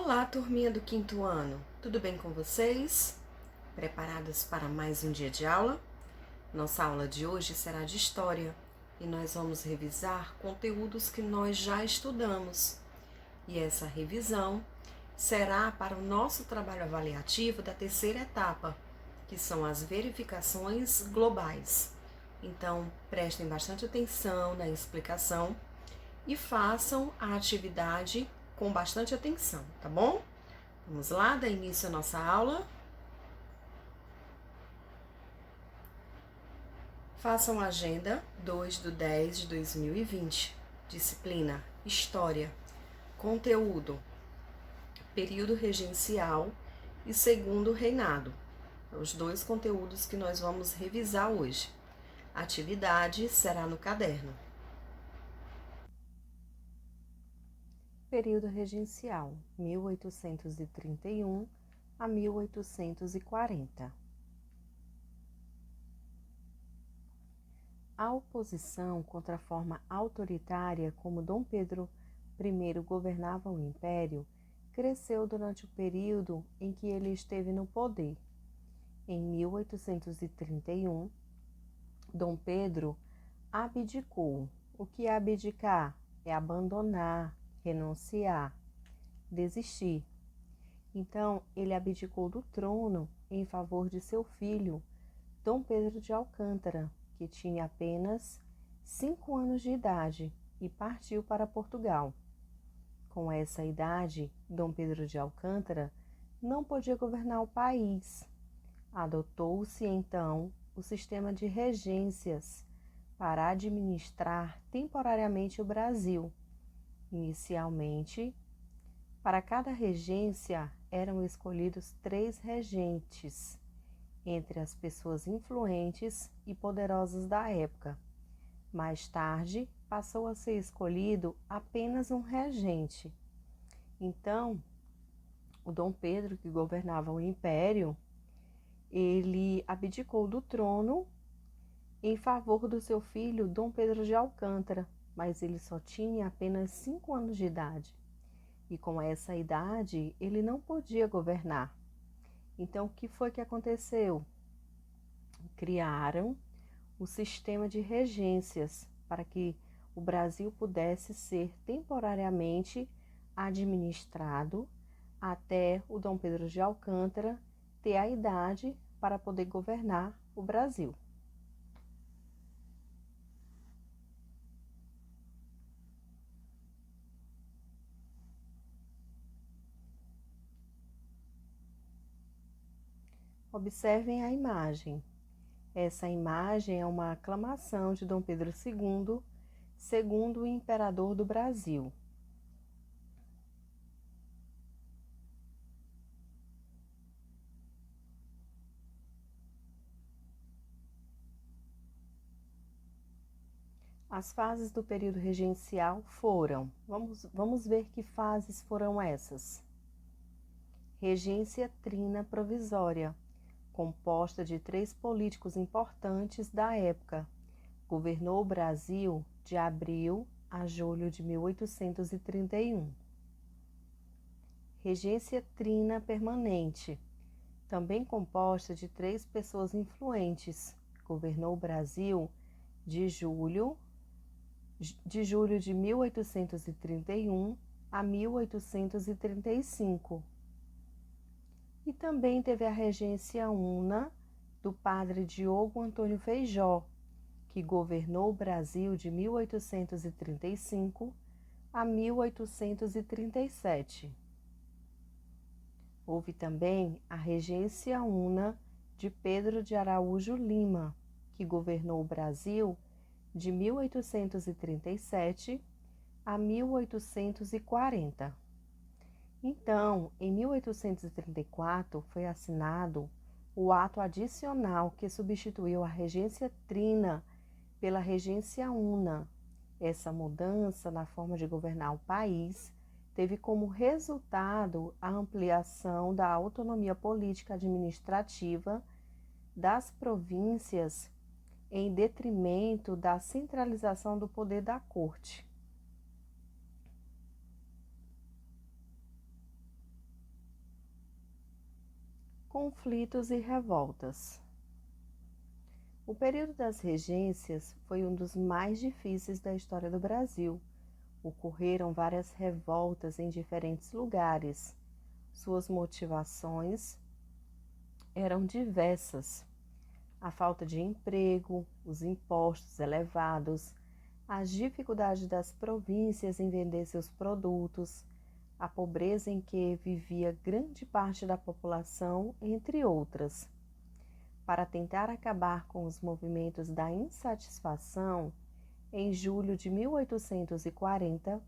Olá, turminha do quinto ano, tudo bem com vocês? Preparadas para mais um dia de aula? Nossa aula de hoje será de História e nós vamos revisar conteúdos que nós já estudamos. E essa revisão será para o nosso trabalho avaliativo da terceira etapa, que são as verificações globais. Então, prestem bastante atenção na explicação e façam a atividade com bastante atenção, tá bom? Vamos lá, dar início à nossa aula. Façam a agenda 2/10/2020. Disciplina História. Conteúdo: período regencial e segundo reinado. Os dois conteúdos que nós vamos revisar hoje. A atividade será no caderno. Período regencial, 1831 a 1840. A oposição contra a forma autoritária como Dom Pedro I governava o Império cresceu durante o período em que ele esteve no poder. Em 1831, Dom Pedro abdicou. O que é abdicar? É abandonar, renunciar, desistir. Então, ele abdicou do trono em favor de seu filho, Dom Pedro de Alcântara, que tinha apenas 5 anos de idade e partiu para Portugal. Com essa idade, Dom Pedro de Alcântara não podia governar o país. Adotou-se, então, o sistema de regências para administrar temporariamente o Brasil. Inicialmente, para cada regência eram escolhidos 3 regentes, entre as pessoas influentes e poderosas da época. Mais tarde, passou a ser escolhido apenas um regente. Então, o Dom Pedro, que governava o Império, ele abdicou do trono em favor do seu filho Dom Pedro de Alcântara, mas ele só tinha apenas 5 anos de idade. E com essa idade, ele não podia governar. Então, o que foi que aconteceu? Criaram o sistema de regências para que o Brasil pudesse ser temporariamente administrado até o Dom Pedro de Alcântara ter a idade para poder governar o Brasil. Observem a imagem. Essa imagem é uma aclamação de Dom Pedro II, segundo imperador do Brasil. As fases do período regencial foram, vamos ver que fases foram essas. Regência trina provisória, composta de 3 políticos importantes da época. Governou o Brasil de abril a julho de 1831. Regência trina permanente, também composta de 3 pessoas influentes. Governou o Brasil de julho de 1831 a 1835. E também teve a regência una do padre Diogo Antônio Feijó, que governou o Brasil de 1835 a 1837. Houve também a regência una de Pedro de Araújo Lima, que governou o Brasil de 1837 a 1840. Então, em 1834, foi assinado o ato adicional que substituiu a regência trina pela regência una. Essa mudança na forma de governar o país teve como resultado a ampliação da autonomia política administrativa das províncias em detrimento da centralização do poder da corte. Conflitos e revoltas. O período das regências foi um dos mais difíceis da história do Brasil. Ocorreram várias revoltas em diferentes lugares. Suas motivações eram diversas: a falta de emprego, os impostos elevados, as dificuldades das províncias em vender seus produtos, a pobreza em que vivia grande parte da população, entre outras. Para tentar acabar com os movimentos da insatisfação, em julho de 1840,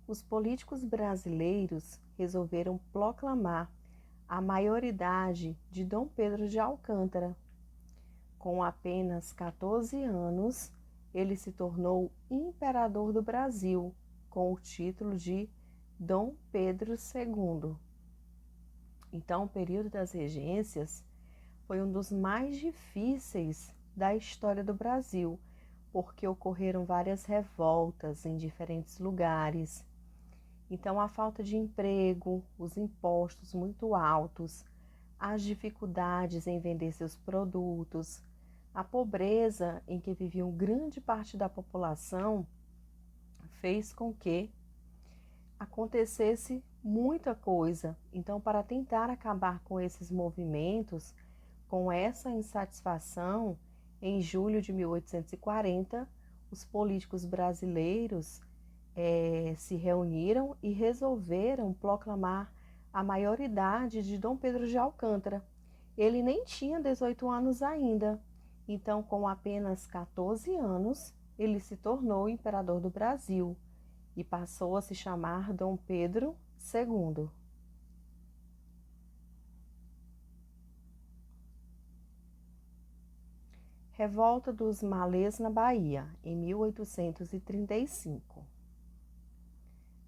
os políticos brasileiros resolveram proclamar a maioridade de Dom Pedro de Alcântara. Com apenas 14 anos, ele se tornou imperador do Brasil, com o título de Dom Pedro II. Então, o período das regências foi um dos mais difíceis da história do Brasil, porque ocorreram várias revoltas em diferentes lugares. Então, a falta de emprego, os impostos muito altos, as dificuldades em vender seus produtos, a pobreza em que viviam grande parte da população fez com que acontecesse muita coisa. Então, para tentar acabar com esses movimentos, com essa insatisfação, em julho de 1840, os políticos brasileiros se reuniram e resolveram proclamar a maioridade de Dom Pedro de Alcântara. Ele nem tinha 18 anos ainda, então, com apenas 14 anos, ele se tornou imperador do Brasil e passou a se chamar Dom Pedro II. Revolta dos Malês na Bahia, em 1835.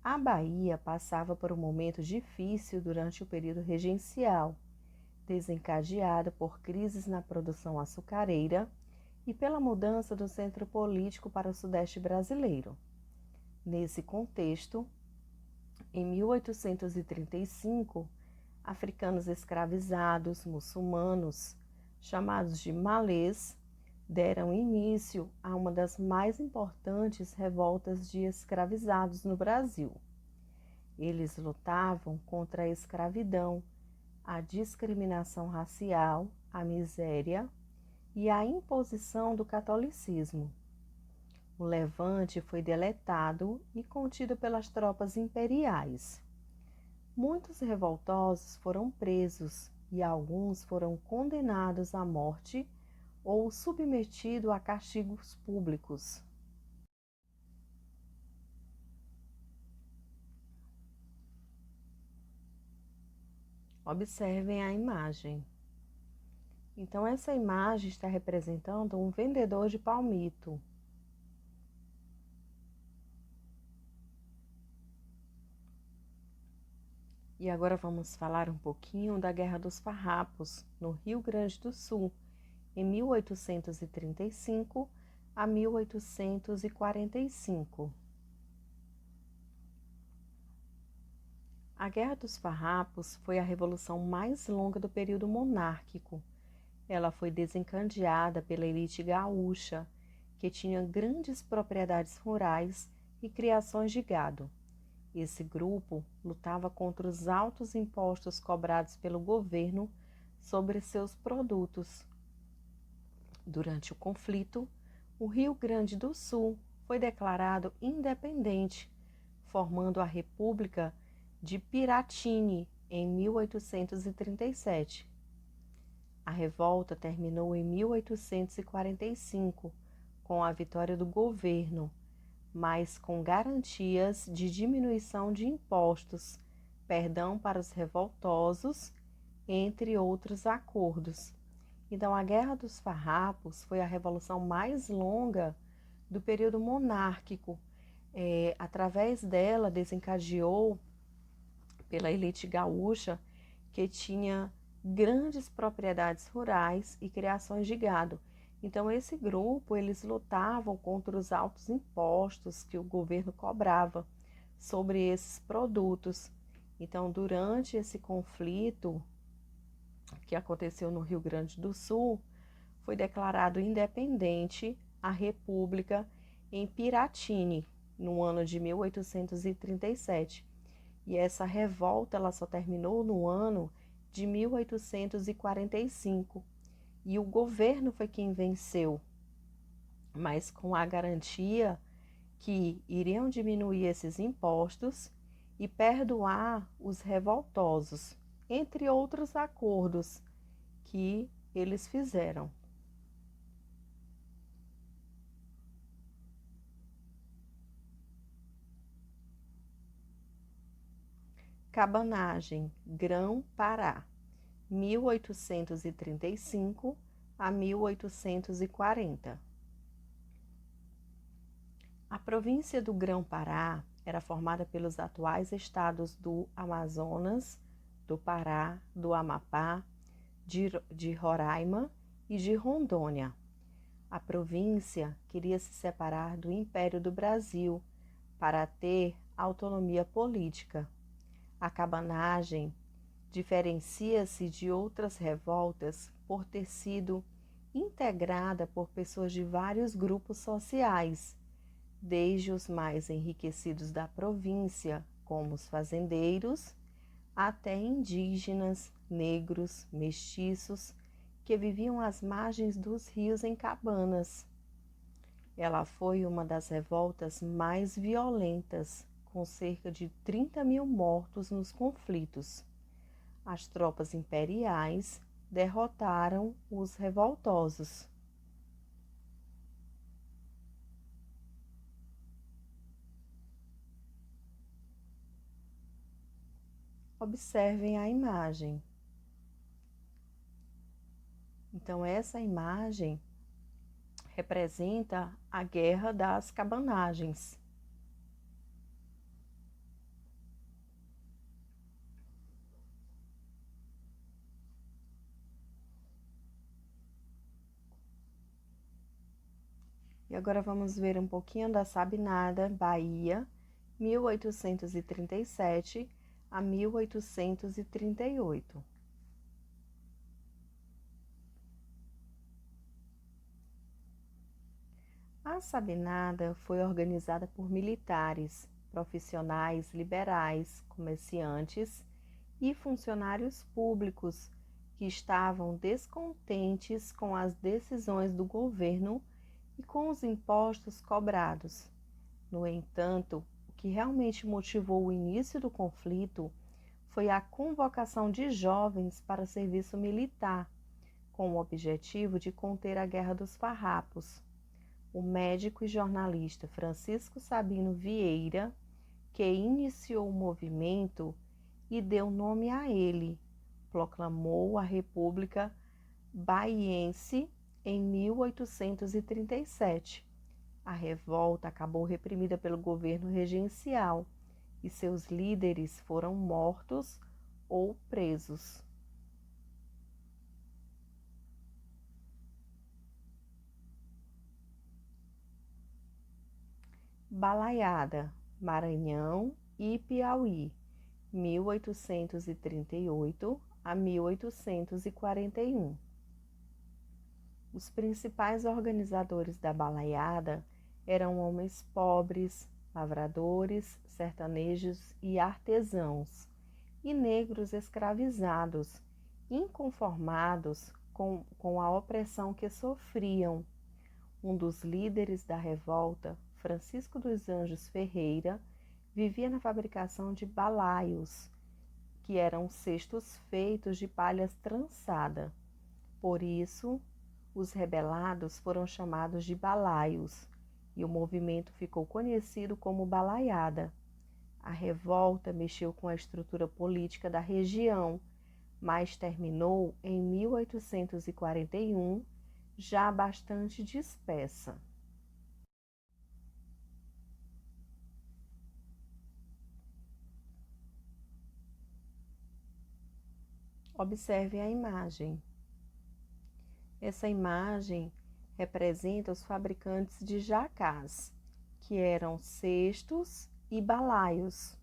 A Bahia passava por um momento difícil durante o período regencial, desencadeada por crises na produção açucareira e pela mudança do centro político para o sudeste brasileiro. Nesse contexto, em 1835, africanos escravizados muçulmanos, chamados de malês, deram início a uma das mais importantes revoltas de escravizados no Brasil. Eles lutavam contra a escravidão, a discriminação racial, a miséria e a imposição do catolicismo. O levante foi deletado e contido pelas tropas imperiais. Muitos revoltosos foram presos e alguns foram condenados à morte ou submetidos a castigos públicos. Observem a imagem. Então, essa imagem está representando um vendedor de palmito. E agora vamos falar um pouquinho da Guerra dos Farrapos, no Rio Grande do Sul, em 1835 a 1845. A Guerra dos Farrapos foi a revolução mais longa do período monárquico. Ela foi desencadeada pela elite gaúcha, que tinha grandes propriedades rurais e criações de gado. Esse grupo lutava contra os altos impostos cobrados pelo governo sobre seus produtos. Durante o conflito, o Rio Grande do Sul foi declarado independente, formando a República de Piratini em 1837. A revolta terminou em 1845, com a vitória do governo, mas com garantias de diminuição de impostos, perdão para os revoltosos, entre outros acordos. Então, a Guerra dos Farrapos foi a revolução mais longa do período monárquico. Através dela, desencadeou pela elite gaúcha, que tinha grandes propriedades rurais e criações de gado. Então, esse grupo, eles lutavam contra os altos impostos que o governo cobrava sobre esses produtos. Então, durante esse conflito, que aconteceu no Rio Grande do Sul, foi declarado independente a República em Piratini, no ano de 1837. E essa revolta ela só terminou no ano de 1845. E o governo foi quem venceu, mas com a garantia que iriam diminuir esses impostos e perdoar os revoltosos, entre outros acordos que eles fizeram. Cabanagem, Grão-Pará, 1835 a 1840. A província do Grão-Pará era formada pelos atuais estados do Amazonas, do Pará, do Amapá, de Roraima e de Rondônia. A província queria se separar do Império do Brasil para ter autonomia política. A cabanagem diferencia-se de outras revoltas por ter sido integrada por pessoas de vários grupos sociais, desde os mais enriquecidos da província, como os fazendeiros, até indígenas, negros, mestiços, que viviam às margens dos rios em cabanas. Ela foi uma das revoltas mais violentas, com cerca de 30.000 mortos nos conflitos. As tropas imperiais derrotaram os revoltosos. Observem a imagem. Então, essa imagem representa a Guerra das Cabanagens. E agora vamos ver um pouquinho da Sabinada, Bahia, 1837 a 1838. A Sabinada foi organizada por militares, profissionais liberais, comerciantes e funcionários públicos que estavam descontentes com as decisões do governo e com os impostos cobrados. No entanto, o que realmente motivou o início do conflito foi a convocação de jovens para serviço militar, com o objetivo de conter a Guerra dos Farrapos. O médico e jornalista Francisco Sabino Vieira, que iniciou o movimento e deu nome a ele, proclamou a República Baiense em 1837. A revolta acabou reprimida pelo governo regencial e seus líderes foram mortos ou presos. Balaiada, Maranhão e Piauí, 1838 a 1841. Os principais organizadores da balaiada eram homens pobres, lavradores, sertanejos e artesãos, e negros escravizados, inconformados com a opressão que sofriam. Um dos líderes da revolta, Francisco dos Anjos Ferreira, vivia na fabricação de balaios, que eram cestos feitos de palhas trançada. Por isso, os rebelados foram chamados de balaios, e o movimento ficou conhecido como balaiada. A revolta mexeu com a estrutura política da região, mas terminou em 1841, já bastante dispersa. Observe a imagem. Essa imagem representa os fabricantes de jacás, que eram cestos e balaios.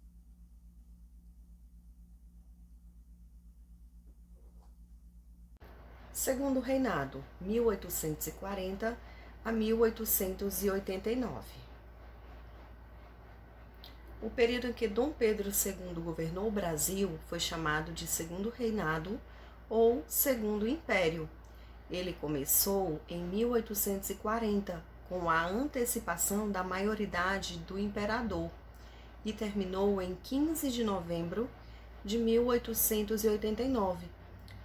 Segundo reinado, 1840 a 1889. O período em que Dom Pedro II governou o Brasil foi chamado de Segundo Reinado ou Segundo Império. Ele começou em 1840, com a antecipação da maioridade do imperador, e terminou em 15 de novembro de 1889,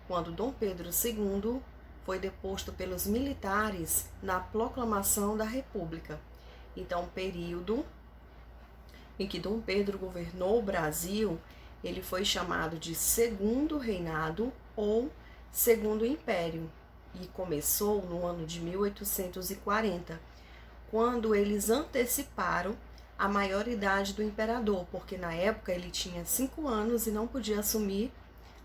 quando Dom Pedro II foi deposto pelos militares na proclamação da República. Então, o período em que Dom Pedro governou o Brasil, ele foi chamado de Segundo Reinado ou Segundo Império, e começou no ano de 1840, quando eles anteciparam a maioridade do imperador, porque na época ele tinha 5 anos e não podia assumir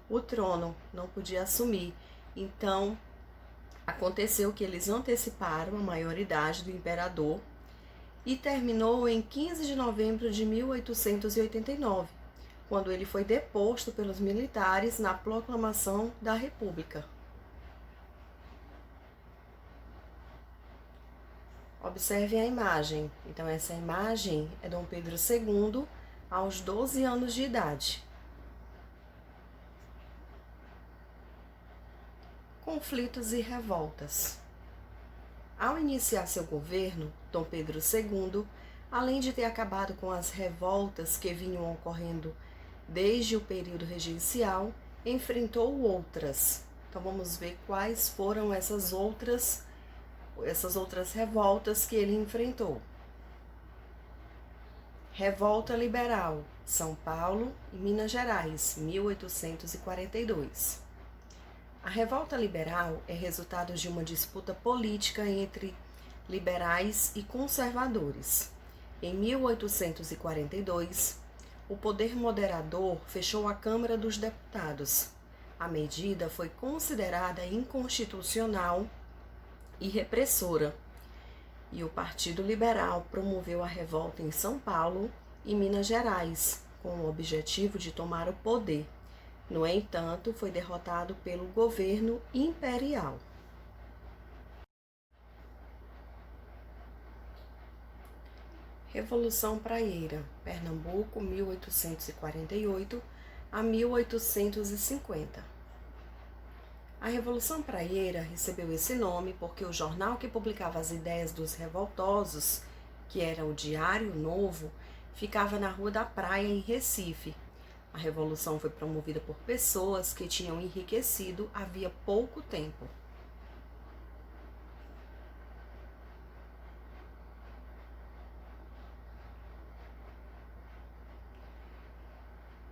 o trono, não podia assumir. Então, aconteceu que eles anteciparam a maioridade do imperador e terminou em 15 de novembro de 1889, quando ele foi deposto pelos militares na proclamação da República. Observe a imagem. Então, essa imagem é Dom Pedro II aos 12 anos de idade. Conflitos e revoltas. Ao iniciar seu governo, Dom Pedro II, além de ter acabado com as revoltas que vinham ocorrendo desde o período regencial, enfrentou outras. Então vamos ver quais foram essas outras revoltas que ele enfrentou. Revolta Liberal, São Paulo e Minas Gerais, 1842. A revolta liberal é resultado de uma disputa política entre liberais e conservadores. Em 1842, o poder moderador fechou a Câmara dos Deputados. A medida foi considerada inconstitucional e repressora, e o Partido Liberal promoveu a revolta em São Paulo e Minas Gerais, com o objetivo de tomar o poder. No entanto, foi derrotado pelo governo imperial. Revolução Praieira, Pernambuco, 1848 a 1850. A Revolução Praieira recebeu esse nome porque o jornal que publicava as ideias dos revoltosos, que era o Diário Novo, ficava na Rua da Praia, em Recife. A revolução foi promovida por pessoas que tinham enriquecido havia pouco tempo.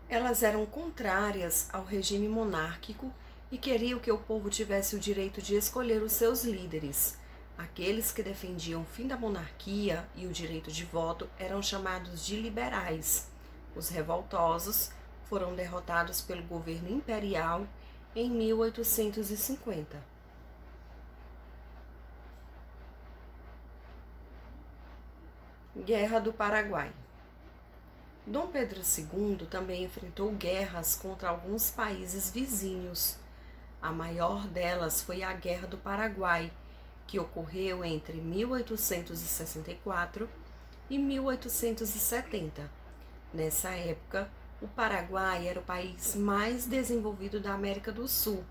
Elas eram contrárias ao regime monárquico e queriam que o povo tivesse o direito de escolher os seus líderes. Aqueles que defendiam o fim da monarquia e o direito de voto eram chamados de liberais. Os revoltosos foram derrotados pelo governo imperial em 1850. Guerra do Paraguai. Dom Pedro II também enfrentou guerras contra alguns países vizinhos. A maior delas foi a Guerra do Paraguai, que ocorreu entre 1864 e 1870. Nessa época, o Paraguai era o país mais desenvolvido da América do Sul.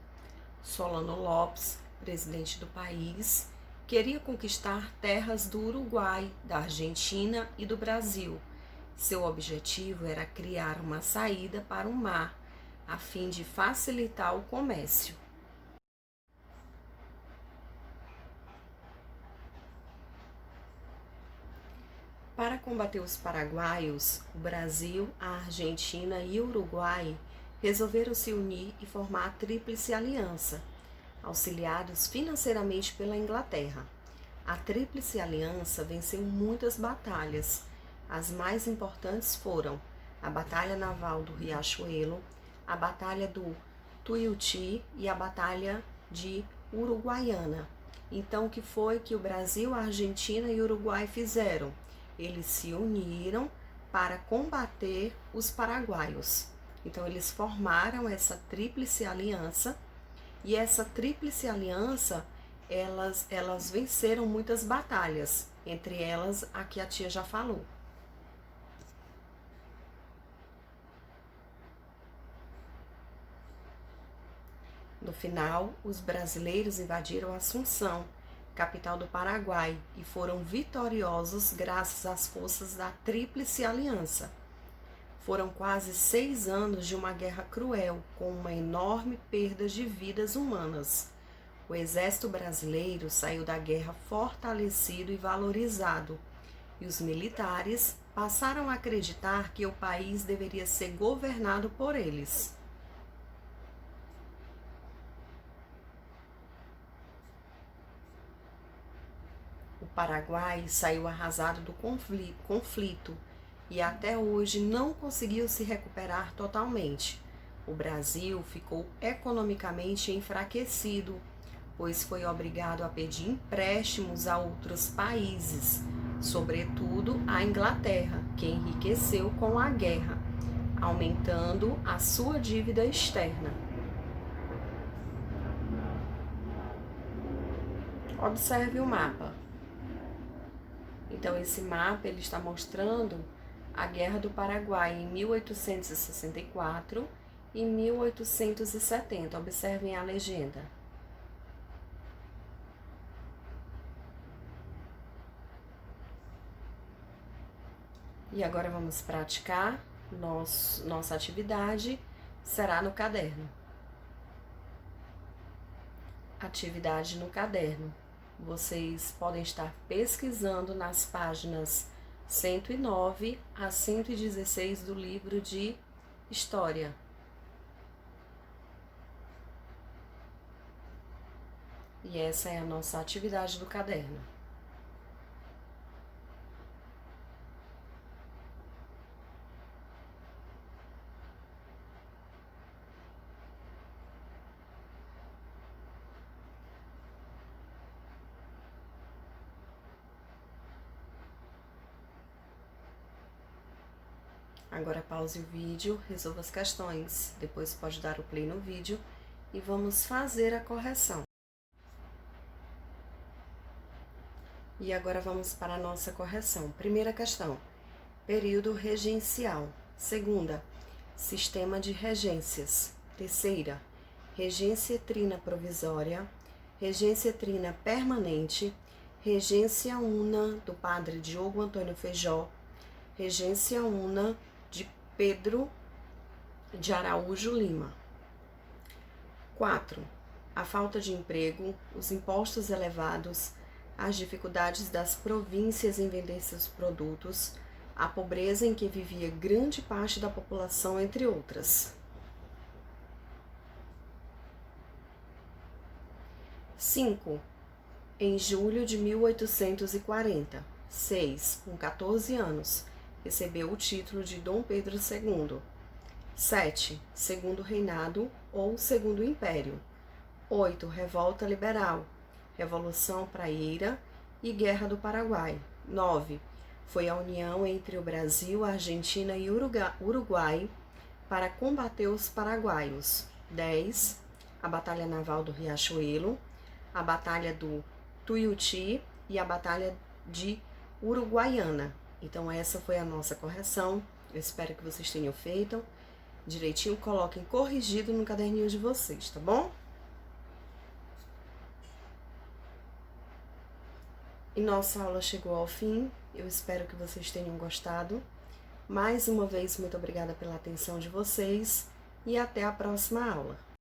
Solano Lopes, presidente do país, queria conquistar terras do Uruguai, da Argentina e do Brasil. Seu objetivo era criar uma saída para o mar, a fim de facilitar o comércio. Para combater os paraguaios, o Brasil, a Argentina e o Uruguai resolveram se unir e formar a Tríplice Aliança, auxiliados financeiramente pela Inglaterra. A Tríplice Aliança venceu muitas batalhas. As mais importantes foram a Batalha Naval do Riachuelo, a Batalha do Tuiuti e a Batalha de Uruguaiana. Então, o que foi que o Brasil, a Argentina e o Uruguai fizeram? Eles se uniram para combater os paraguaios. Então, eles formaram essa Tríplice Aliança E essa tríplice aliança, elas venceram muitas batalhas, entre elas a que a tia já falou. No final, os brasileiros invadiram Assunção, capital do Paraguai, e foram vitoriosos graças às forças da Tríplice Aliança. Foram quase 6 anos de uma guerra cruel, com uma enorme perda de vidas humanas. O exército brasileiro saiu da guerra fortalecido e valorizado, e os militares passaram a acreditar que o país deveria ser governado por eles. O Paraguai saiu arrasado do conflito e até hoje não conseguiu se recuperar totalmente. O Brasil ficou economicamente enfraquecido, pois foi obrigado a pedir empréstimos a outros países, sobretudo a Inglaterra, que enriqueceu com a guerra, aumentando a sua dívida externa. Observe o mapa. Então, esse mapa ele está mostrando a Guerra do Paraguai em 1864 e 1870. Observem a legenda. E agora vamos praticar. Nossa atividade será no caderno. Atividade no caderno. Vocês podem estar pesquisando nas páginas 109 a 116 do livro de História. E essa é a nossa atividade do caderno. Agora pause o vídeo, resolva as questões. Depois pode dar o play no vídeo e vamos fazer a correção. E agora vamos para a nossa correção. Primeira questão, período regencial. Segunda, sistema de regências. Terceira, regência trina provisória, regência trina permanente, regência una do padre Diogo Antônio Feijó, regência una de Pedro de Araújo Lima. 4. A falta de emprego, os impostos elevados, as dificuldades das províncias em vender seus produtos, a pobreza em que vivia grande parte da população, entre outras. 5. Em julho de 1840, 6. Com 14 anos, recebeu o título de Dom Pedro II. 7. Segundo Reinado ou Segundo Império. 8. Revolta Liberal, Revolução Praieira e Guerra do Paraguai. 9. Foi a união entre o Brasil, a Argentina e Uruguai para combater os paraguaios. 10. A Batalha Naval do Riachuelo, a Batalha do Tuiuti e a Batalha de Uruguaiana. Então essa foi a nossa correção. Eu espero que vocês tenham feito direitinho. Coloquem corrigido no caderninho de vocês, tá bom? E nossa aula chegou ao fim. Eu espero que vocês tenham gostado. Mais uma vez, muito obrigada pela atenção de vocês e até a próxima aula.